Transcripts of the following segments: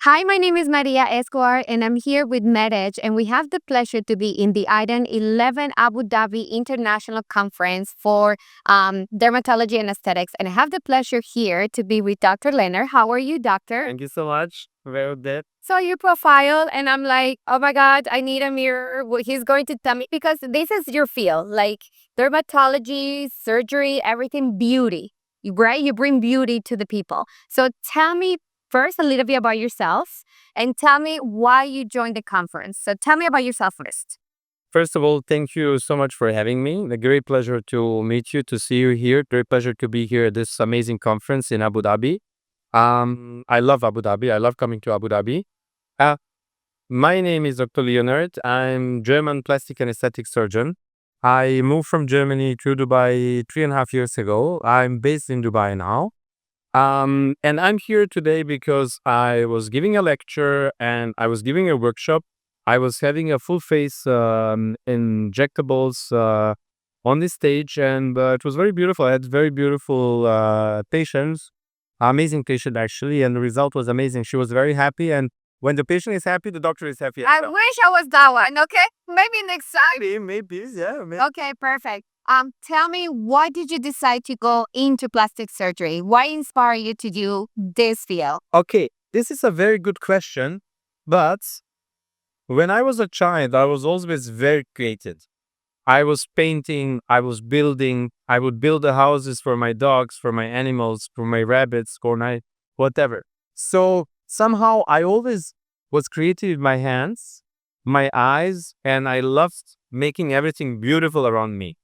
Hi, my name is Maria Escobar, and I'm here with Medej, and we have the pleasure to be in the AIDA 11 Abu Dhabi International Conference for Dermatology and Aesthetics. And I have the pleasure here to be with Dr. Leonard. How are you, doctor? Thank you so much. Very good. Saw your profile, and I'm like, oh my God, I need a mirror. He's going to tell me, because this is your field, like dermatology, surgery, everything, beauty, right? You bring beauty to the people. So tell me first a little bit about yourself and tell me why you joined the conference. So tell me about yourself first. First of all, thank you so much for having me. A great pleasure to meet you, to see you here. Great pleasure to be here at this amazing conference in Abu Dhabi. I love Abu Dhabi. I love coming to Abu Dhabi. Uh, my name is Dr. Leonard. I'm German plastic and aesthetic surgeon. I moved from Germany to Dubai 3.5 years ago. I'm based in Dubai now. And I'm here today because I was giving a lecture and I was giving a workshop. I was having a full face injectables on this stage, and it was very beautiful. I had very beautiful patients, amazing patient actually, and the result was amazing. She was very happy, and when the patient is happy, the doctor is happy as I well. wish I was that one, okay? Maybe next time. Maybe, yeah. Okay, perfect. Tell me, why did you decide to go into plastic surgery? Why inspire you to do this field? Okay, this is a very good question, but when I was a child, I was always very creative. I was painting, I was building, I would build the houses for my dogs, for my animals, for my rabbits, for my whatever. So somehow I always was creative with my hands, my eyes, and I loved making everything beautiful around me.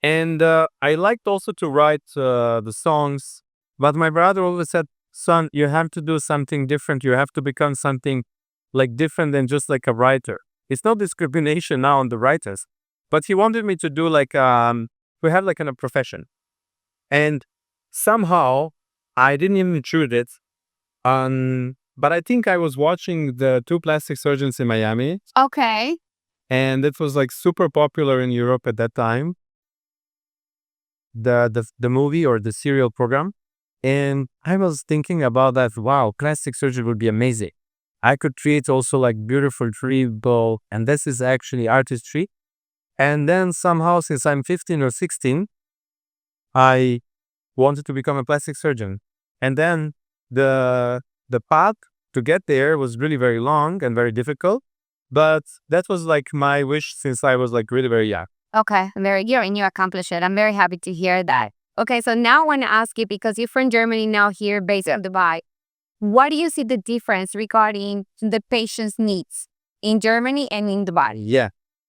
And I liked also to write the songs, but my brother always said, son, you have to do something different. You have to become something like different than just like a writer. It's no discrimination now on the writers, but he wanted me to do like, we have like a profession. And somehow I didn't even choose it. But I think I was watching the two plastic surgeons in Miami, Okay. and it was like super popular in Europe at that time. The movie or the serial program. And I was thinking about that. Wow, plastic surgery would be amazing. I could create also like beautiful treatable, and this is actually artistry. And then somehow, since I'm 15 or 16, I wanted to become a plastic surgeon. And then the path to get there was really very long and very difficult. But that was like my wish since I was like really very young. Okay, and you accomplished it. I'm very happy to hear that. Okay, so now I want to ask you, because you're from Germany now here based in Dubai, what do you see the difference regarding the patient's needs in Germany and in Dubai? Yeah.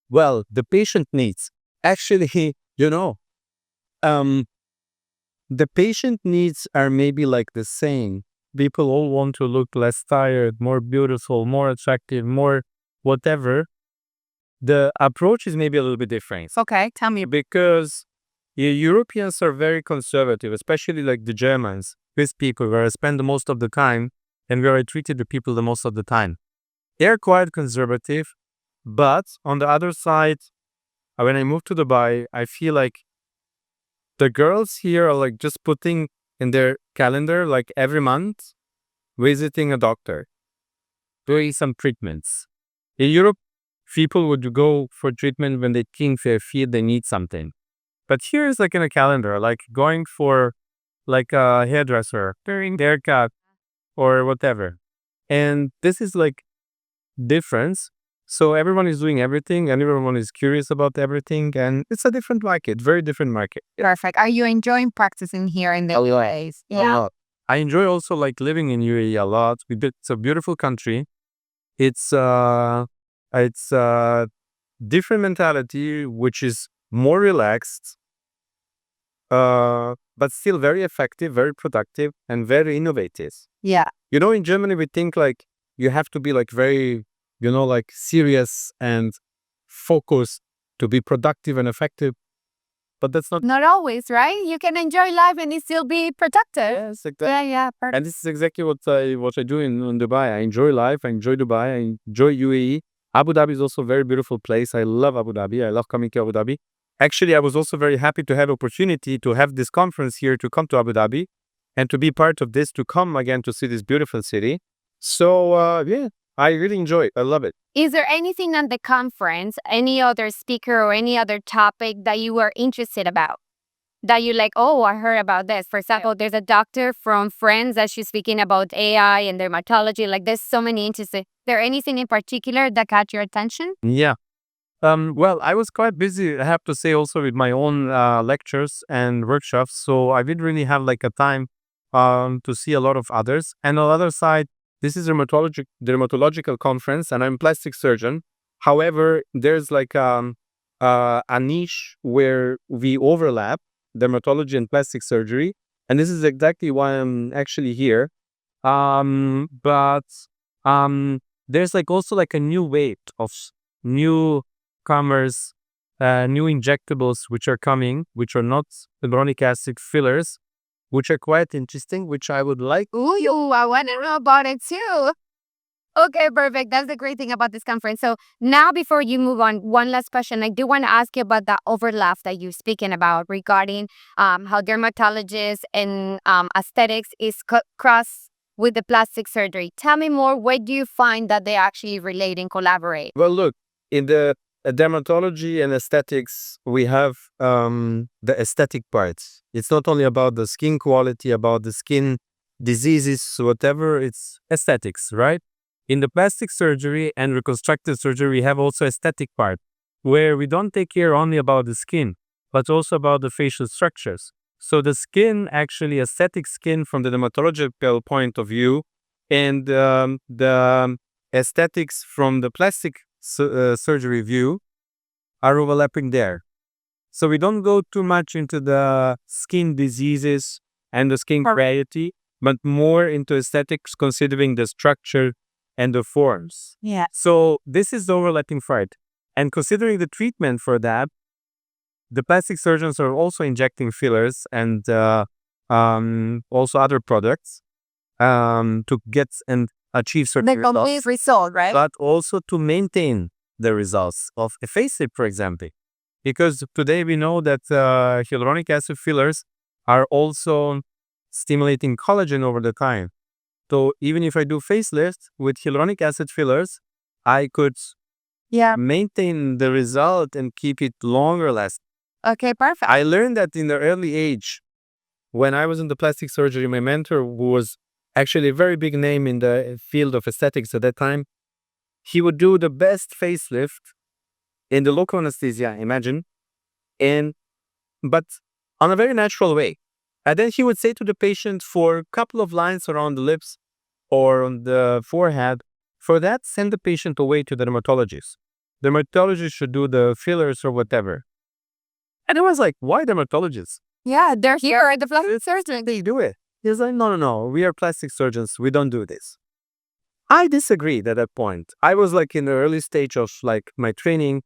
Well, the patient needs. Actually, you know, um, the patient needs are maybe like the same. People all want to look less tired, more beautiful, more attractive, more whatever. The approach is maybe a little bit different Okay, tell me. because Europeans are very conservative, especially like the Germans, these people where I spend the most of the time and where I treated the people the most of the time. They're quite conservative, but on the other side, when I moved to Dubai, I feel like the girls here are like just putting in their calendar, like every month, visiting a doctor, doing some treatments. In Europe, people would go for treatment when they think they feel they need something. But here is like in a calendar, like going for like a hairdresser, doing their haircut or whatever. And this is like difference. So everyone is doing everything and everyone is curious about everything. And it's a different market, very different market. Perfect. Are you enjoying practicing here in the UAE? Yeah. I enjoy also like living in UAE a lot. It's a beautiful country. It's a different mentality, which is more relaxed, but still very effective, very productive, and very innovative. Yeah. You know, in Germany, we think like you have to be like very, like serious and focused to be productive and effective. But that's not. Not always, right? You can enjoy life and it still be productive. Yes, exactly. Yeah, perfect. And this is exactly what I do in Dubai. I enjoy life. I enjoy Dubai. I enjoy UAE. Abu Dhabi is also a very beautiful place. I love Abu Dhabi. I love coming to Abu Dhabi. Actually, I was also very happy to have opportunity to have this conference here to come to Abu Dhabi and to be part of this, to come again to see this beautiful city. So yeah, I really enjoy it. I love it. Is there anything on the conference, any other speaker or any other topic that you were interested about? That you like, oh, I heard about this. For example, there's a doctor from France that she's speaking about AI and dermatology. Like, there's so many interesting. Is there anything in particular that caught your attention? Yeah. Well, I was quite busy, I have to say, also with my own lectures and workshops. So I didn't really have like a time to see a lot of others. And on the other side, this is a dermatological conference, and I'm a plastic surgeon. However, there's like a niche where we overlap dermatology and plastic surgery, and this is exactly why I'm actually here. But there's like also like a new wave of newcomers, new injectables which are coming, which are not hyaluronic acid fillers, which are quite interesting, which I would like. Ooh, I want to know about it too. Okay, perfect. That's the great thing about this conference. So now, before you move on, one last question. I do want to ask you about the overlap that you're speaking about regarding how dermatologists and aesthetics is cross with the plastic surgery. Tell me more. Where do you find that they actually relate and collaborate? Well, look, in the dermatology and aesthetics, we have the aesthetic parts. It's not only about the skin quality, about the skin diseases, whatever, it's aesthetics, right? In the plastic surgery and reconstructive surgery, we have also aesthetic part, where we don't take care only about the skin, but also about the facial structures. So the skin, actually aesthetic skin from the dermatological point of view, and the aesthetics from the plastic surgery view are overlapping there. So we don't go too much into the skin diseases and the skin variety, but more into aesthetics, considering the structure and the forms. Yeah. So this is the overlapping part. And considering the treatment for that, the plastic surgeons are also injecting fillers and also other products to get and achieve certain The results, complete result, right? but also to maintain the results of a facelift, for example. Because today we know that hyaluronic acid fillers are also stimulating collagen over the time. So even if I do facelift with hyaluronic acid fillers, I could maintain the result and keep it longer lasting. Okay, perfect. I learned that in the early age, when I was in the plastic surgery, my mentor, who was actually a very big name in the field of aesthetics at that time, he would do the best facelift in the local anesthesia, imagine, and but on a very natural way. And then he would say to the patient, for a couple of lines around the lips or on the forehead, for that, send the patient away to the dermatologist. Dermatologist should do the fillers or whatever. And I was like, why dermatologists? Yeah, they're here at the plastic surgery. They do it. He's like, no, no, no. We are plastic surgeons. We don't do this. I disagreed at that point. I was like in the early stage of like my training.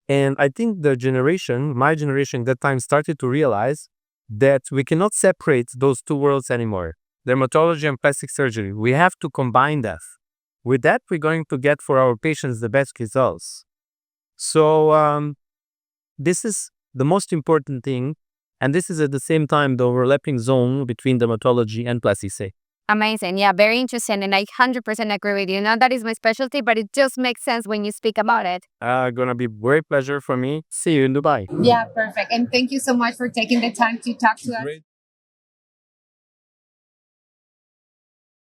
And I think my generation that time started to realize that we cannot separate those two worlds anymore. Dermatology and plastic surgery. We have to combine that. With that, we're going to get for our patients the best results. So this is the most important thing. And this is at the same time the overlapping zone between dermatology and plastic surgery. Amazing. Yeah, very interesting. And I 100% agree with you. Now, that is my specialty, but it just makes sense when you speak about it. Gonna be great pleasure for me. See you in Dubai. Yeah, perfect. And thank you so much for taking the time to talk to us. Great.